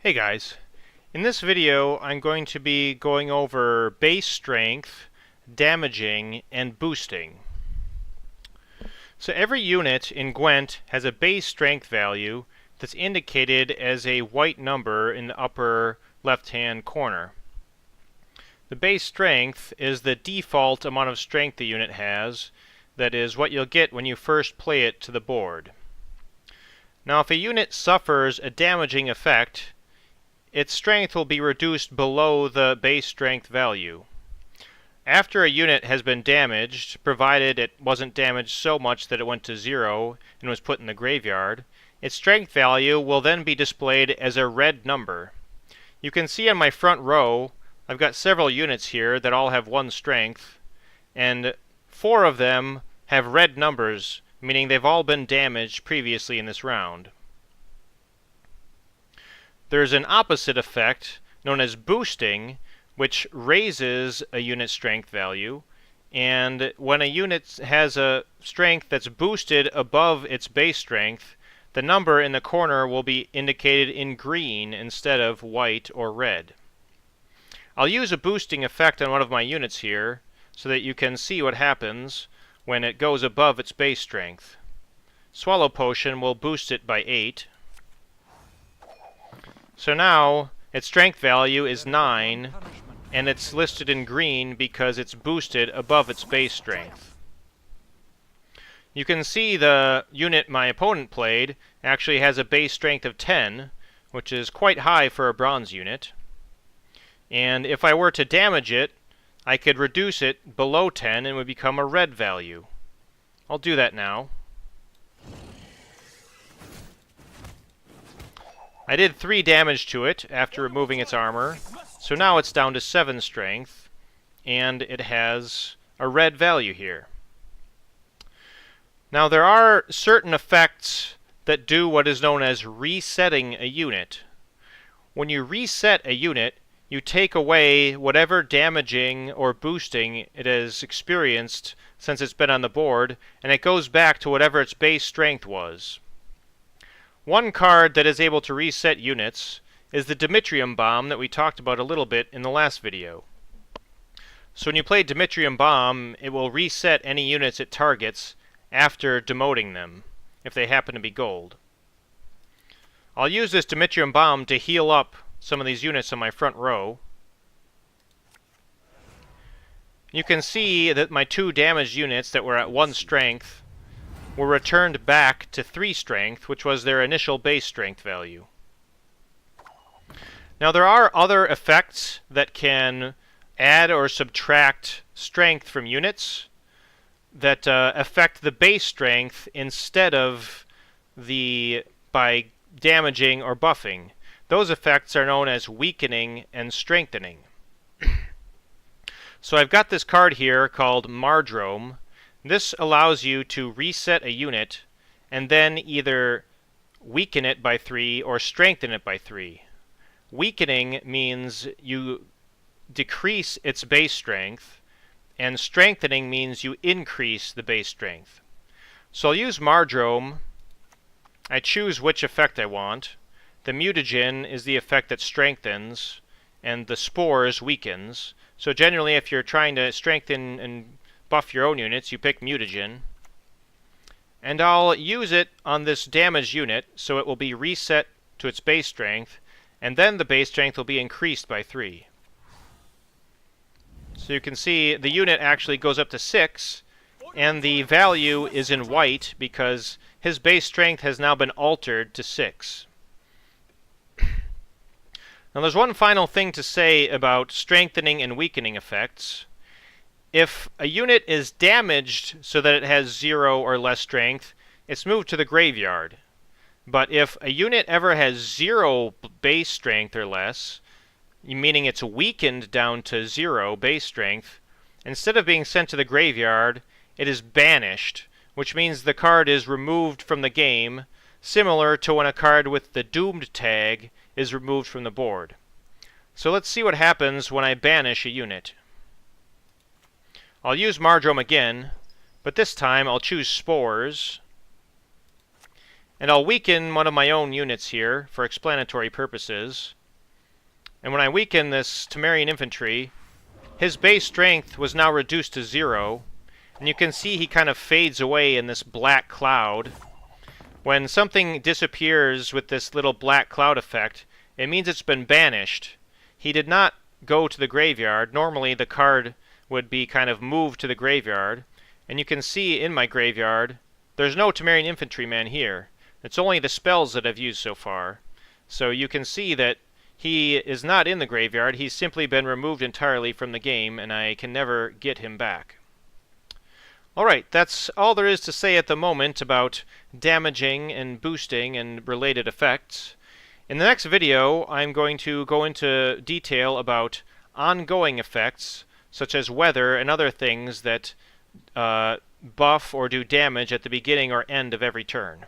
Hey guys, in this video I'm going to be going over base strength, damaging, and boosting. So every unit in Gwent has a base strength value that's indicated as a white number in the upper left-hand corner. The base strength is the default amount of strength the unit has, that is what you'll get when you first play it to the board. Now if a unit suffers a damaging effect, its strength will be reduced below the base strength value. After a unit has been damaged, provided it wasn't damaged so much that it went to 0 and was put in the graveyard, its strength value will then be displayed as a red number. You can see on my front row, I've got several units here that all have 1 strength, and 4 of them have red numbers, meaning they've all been damaged previously in this round. There's an opposite effect known as boosting, which raises a unit strength value, and when a unit has a strength that's boosted above its base strength, the number in the corner will be indicated in green instead of white or red. I'll use a boosting effect on one of my units here so that you can see what happens when it goes above its base strength. Swallow Potion will boost it by 8. So now, its strength value is 9, and it's listed in green because it's boosted above its base strength. You can see the unit my opponent played actually has a base strength of 10, which is quite high for a bronze unit. And if I were to damage it, I could reduce it below 10 and it would become a red value. I'll do that now. I did 3 damage to it after removing its armor, so now it's down to 7 strength, and it has a red value here. Now there are certain effects that do what is known as resetting a unit. When you reset a unit, you take away whatever damaging or boosting it has experienced since it's been on the board, and it goes back to whatever its base strength was. One card that is able to reset units is the Dimitrium Bomb that we talked about a little bit in the last video. So when you play Dimitrium Bomb, it will reset any units it targets after demoting them, if they happen to be gold. I'll use this Dimitrium Bomb to heal up some of these units on my front row. You can see that my 2 damaged units that were at 1 strength were returned back to 3 strength, which was their initial base strength value. Now there are other effects that can add or subtract strength from units that affect the base strength instead of by damaging or buffing. Those effects are known as weakening and strengthening. So I've got this card here called Mardrome. This allows you to reset a unit and then either weaken it by 3 or strengthen it by 3. Weakening means you decrease its base strength, and strengthening means you increase the base strength. So I'll use Mardrome. I choose which effect I want. The mutagen is the effect that strengthens, and the spores weakens. So generally if you're trying to strengthen and buff your own units, you pick mutagen. And I'll use it on this damaged unit, so it will be reset to its base strength, and then the base strength will be increased by 3. So you can see the unit actually goes up to 6, and the value is in white because his base strength has now been altered to 6. Now there's one final thing to say about strengthening and weakening effects. If a unit is damaged so that it has 0 or less strength, it's moved to the graveyard. But if a unit ever has 0 base strength or less, meaning it's weakened down to 0 base strength, instead of being sent to the graveyard, it is banished, which means the card is removed from the game, similar to when a card with the Doomed tag is removed from the board. So let's see what happens when I banish a unit. I'll use Mardrome again, but this time I'll choose Spores. And I'll weaken one of my own units here for explanatory purposes. And when I weaken this Temerian infantry, his base strength was now reduced to 0, and you can see he kind of fades away in this black cloud. When something disappears with this little black cloud effect, it means it's been banished. He did not go to the graveyard. Normally the card would be kind of moved to the graveyard, and you can see in my graveyard there's no Temerian infantryman here. It's only the spells that I've used so far. So you can see that he is not in the graveyard. He's simply been removed entirely from the game, and I can never get him back. Alright, that's all there is to say at the moment about damaging and boosting and related effects. In the next video, I'm going to go into detail about ongoing effects, such as weather and other things that buff or do damage at the beginning or end of every turn.